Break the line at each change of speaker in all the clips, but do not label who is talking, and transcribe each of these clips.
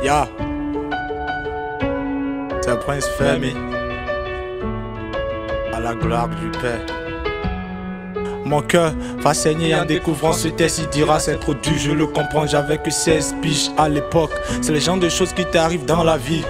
Ya, c'est Prince Femi, à la gloire du Père. Mon cœur va saigner en découvrant ce texte, il dira c'est trop dur, je le comprends, j'avais que 16 piges à l'époque. C'est le genre de choses qui t'arrivent dans la vie.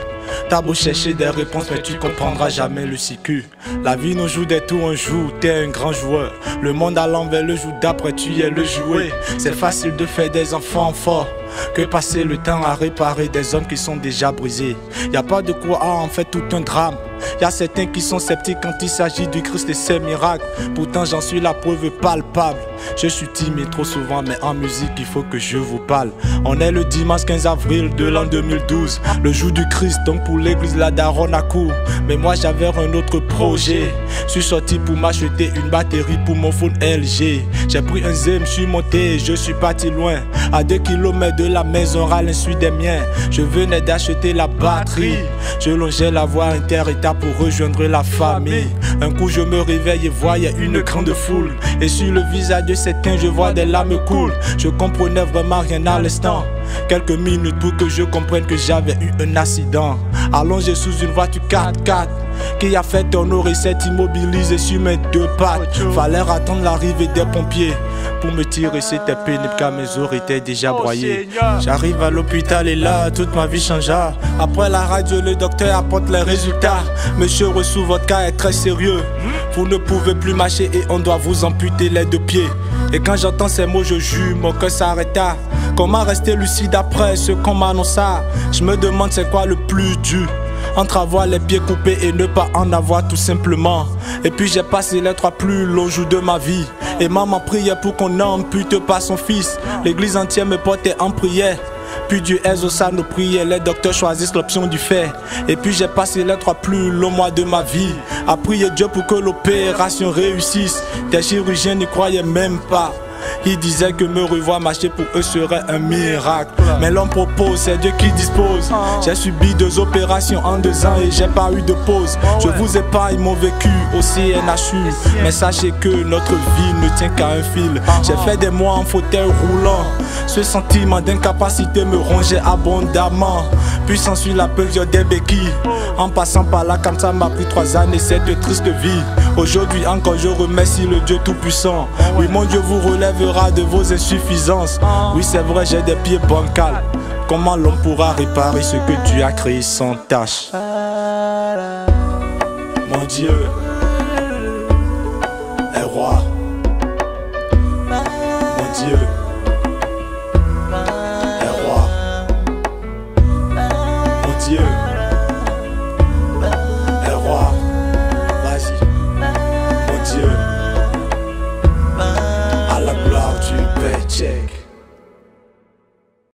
T'as beau chercher des réponses mais tu comprendras jamais le cycle. La vie nous joue des tours un jour, t'es un grand joueur. Le monde à l'envers, le jour d'après tu es le jouet. C'est facile de faire des enfants forts que passer le temps à réparer des hommes qui sont déjà brisés. Y'a pas de quoi en fait tout un drame. Y'a certains qui sont sceptiques quand il s'agit du Christ et ses miracles. Pourtant j'en suis la preuve palpable. Je suis timide trop souvent mais en musique il faut que je vous parle. On est le dimanche 15 avril de l'an 2012, le jour du Christ, donc pour l'église la daronne à court. Mais moi j'avais un autre projet. Je suis sorti pour m'acheter une batterie pour mon phone LG. J'ai pris un zé, me suis monté, je suis parti loin. À 2 kilomètres de la maison, à l'insu des miens, je venais d'acheter la batterie. Je longeais la voie inter-état pour rejoindre la famille. Un coup je me réveille et voyais une grande foule. Et sur le visage de certains je vois des larmes couler. Je comprenais vraiment rien à l'instant. Quelques minutes pour que je comprenne que j'avais eu un accident. Allongé sous une voiture 4x4 qui a fait ton oreille s'est immobilisé sur mes 2 pattes. Fallait attendre l'arrivée des pompiers pour me tirer, c'était pénible car mes oreilles étaient déjà broyées. J'arrive à l'hôpital et là toute ma vie changea. Après la radio le docteur apporte les résultats. Monsieur Ressou, votre cas est très sérieux. Vous ne pouvez plus marcher et on doit vous amputer les 2 pieds. Et quand j'entends ces mots je jure mon cœur s'arrêta. Comment rester lucide après ce qu'on m'annonça? Je me demande c'est quoi le plus dur entre avoir les pieds coupés et ne pas en avoir tout simplement. Et puis j'ai passé les 3 plus longs jours de ma vie. Et maman priait pour qu'on n'ampute pas son fils. L'église entière me portait en prière. Puis Dieu exauça nos prières, les docteurs choisissent l'option du fer. Et puis j'ai passé les 3 plus longs mois de ma vie à prier Dieu pour que l'opération réussisse. Des chirurgiens n'y croyaient même pas. Ils disaient que me revoir marcher pour eux serait un miracle. Mais l'homme propose, c'est Dieu qui dispose. J'ai subi 2 opérations en 2 ans et j'ai pas eu de pause. Je vous épargne mon vécu au CNHU. Mais sachez que notre vie ne tient qu'à un fil. J'ai fait des mois en fauteuil roulant. Ce sentiment d'incapacité me rongeait abondamment. Puis s'ensuit la période des béquilles. En passant par là comme ça m'a pris 3 années cette triste vie. Aujourd'hui encore je remercie le Dieu tout-puissant. Oui mon Dieu vous relèvera de vos insuffisances. Oui c'est vrai j'ai des pieds bancals. Comment l'homme pourra réparer ce que Dieu a créé sans tâche? Mon Dieu est roi. Mon Dieu est roi. Mon Dieu